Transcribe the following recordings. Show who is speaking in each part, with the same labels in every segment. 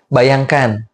Speaker 1: Bayangkan,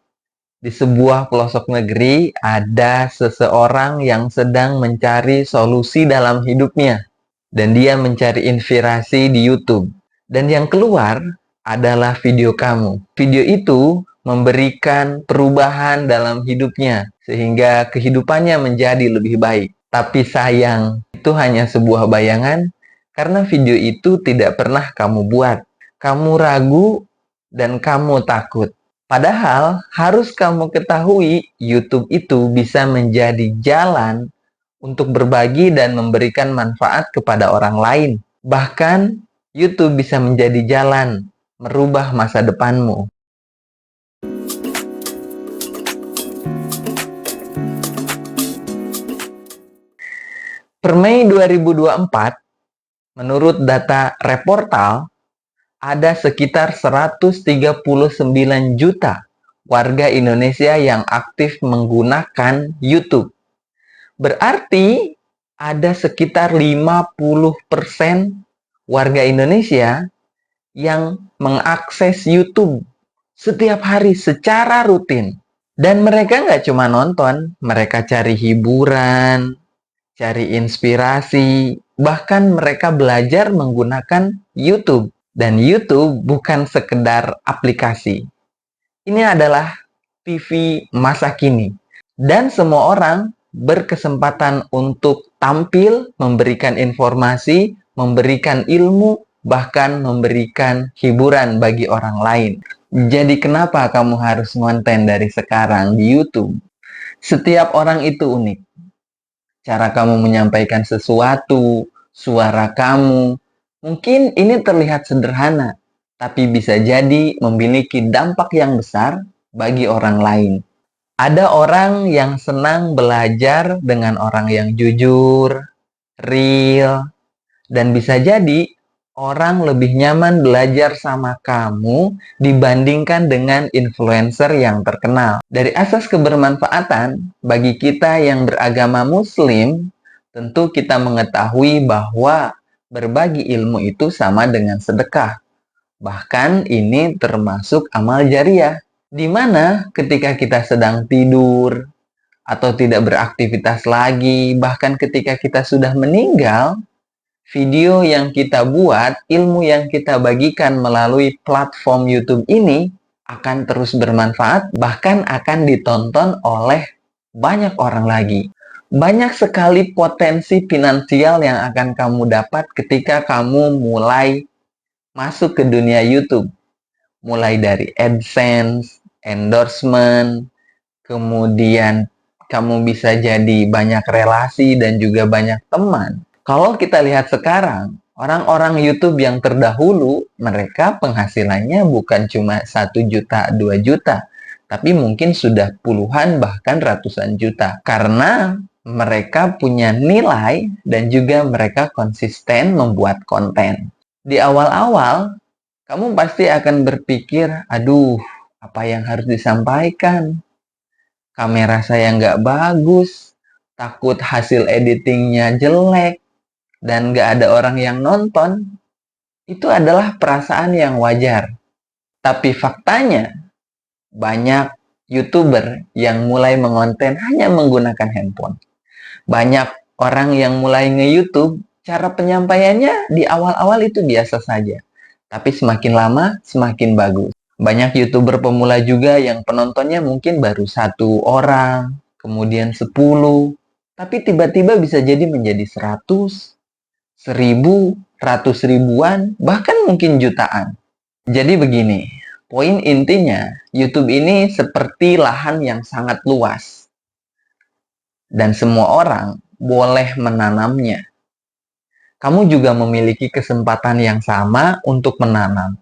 Speaker 1: di sebuah pelosok negeri ada seseorang yang sedang mencari solusi dalam hidupnya. Dan dia mencari inspirasi di YouTube. Dan yang keluar adalah video kamu. Video itu memberikan perubahan dalam hidupnya. Sehingga kehidupannya menjadi lebih baik. Tapi sayang, itu hanya sebuah bayangan karena video itu tidak pernah kamu buat. Kamu ragu dan kamu takut. Padahal harus kamu ketahui, YouTube itu bisa menjadi jalan untuk berbagi dan memberikan manfaat kepada orang lain. Bahkan, YouTube bisa menjadi jalan merubah masa depanmu. Per Mei 2024, menurut data Reportal, ada sekitar 139 juta warga Indonesia yang aktif menggunakan YouTube. Berarti ada sekitar 50% warga Indonesia yang mengakses YouTube setiap hari secara rutin. Dan mereka nggak cuma nonton, mereka cari hiburan, cari inspirasi, bahkan mereka belajar menggunakan YouTube. Dan YouTube bukan sekedar aplikasi. Ini adalah TV masa kini. Dan semua orang berkesempatan untuk tampil, memberikan informasi, memberikan ilmu, bahkan memberikan hiburan bagi orang lain. Jadi kenapa kamu harus konten dari sekarang di YouTube? Setiap orang itu unik. Cara kamu menyampaikan sesuatu, suara kamu, mungkin ini terlihat sederhana, tapi bisa jadi memiliki dampak yang besar bagi orang lain. Ada orang yang senang belajar dengan orang yang jujur, real, dan bisa jadi orang lebih nyaman belajar sama kamu dibandingkan dengan influencer yang terkenal. Dari asas kebermanfaatan, bagi kita yang beragama Muslim, tentu kita mengetahui bahwa berbagi ilmu itu sama dengan sedekah. Bahkan ini termasuk amal jariah, di mana ketika kita sedang tidur atau tidak beraktivitas lagi, bahkan ketika kita sudah meninggal, video yang kita buat, ilmu yang kita bagikan melalui platform YouTube ini akan terus bermanfaat, bahkan akan ditonton oleh banyak orang lagi. Banyak sekali potensi finansial yang akan kamu dapat ketika kamu mulai masuk ke dunia YouTube. Mulai dari AdSense, endorsement, kemudian kamu bisa jadi banyak relasi dan juga banyak teman. Kalau kita lihat sekarang, orang-orang YouTube yang terdahulu, mereka penghasilannya bukan cuma 1 juta, 2 juta, tapi mungkin sudah puluhan bahkan ratusan juta. Karena mereka punya nilai dan juga mereka konsisten membuat konten. Di awal-awal, kamu pasti akan berpikir, aduh, apa yang harus disampaikan? Kamera saya nggak bagus, takut hasil editingnya jelek, dan nggak ada orang yang nonton. Itu adalah perasaan yang wajar. Tapi faktanya, banyak YouTuber yang mulai mengonten hanya menggunakan handphone. Banyak orang yang mulai nge-YouTube, cara penyampaiannya di awal-awal itu biasa saja. Tapi semakin lama, semakin bagus. Banyak YouTuber pemula juga yang penontonnya mungkin baru 1 orang, kemudian 10, tapi tiba-tiba bisa jadi menjadi 100, 1000, ratus ribuan, bahkan mungkin jutaan. Jadi begini, poin intinya, YouTube ini seperti lahan yang sangat luas. Dan semua orang boleh menanamnya. Kamu juga memiliki kesempatan yang sama untuk menanam.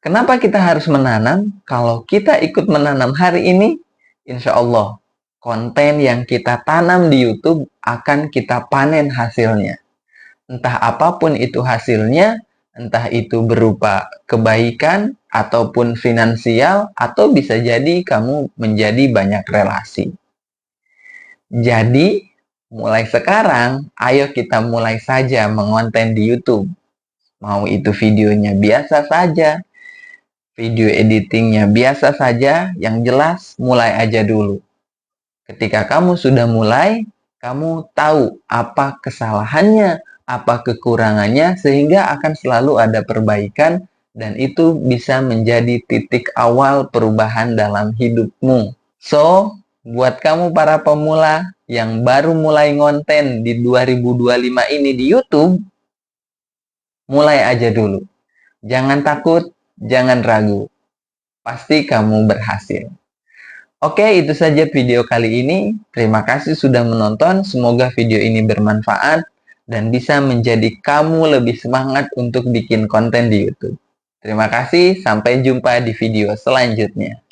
Speaker 1: Kenapa kita harus menanam? Kalau kita ikut menanam hari ini, insya Allah, konten yang kita tanam di YouTube akan kita panen hasilnya. Entah apapun itu hasilnya, entah itu berupa kebaikan, ataupun finansial, atau bisa jadi kamu menjadi banyak relasi. Jadi, mulai sekarang, ayo kita mulai saja mengonten di YouTube. Mau itu videonya biasa saja, video editingnya biasa saja, yang jelas mulai aja dulu. Ketika kamu sudah mulai, kamu tahu apa kesalahannya, apa kekurangannya, sehingga akan selalu ada perbaikan, dan itu bisa menjadi titik awal perubahan dalam hidupmu. So, buat kamu para pemula yang baru mulai ngonten di 2025 ini di YouTube, mulai aja dulu. Jangan takut, jangan ragu. Pasti kamu berhasil. Oke, itu saja video kali ini. Terima kasih sudah menonton. Semoga video ini bermanfaat dan bisa menjadi kamu lebih semangat untuk bikin konten di YouTube. Terima kasih, sampai jumpa di video selanjutnya.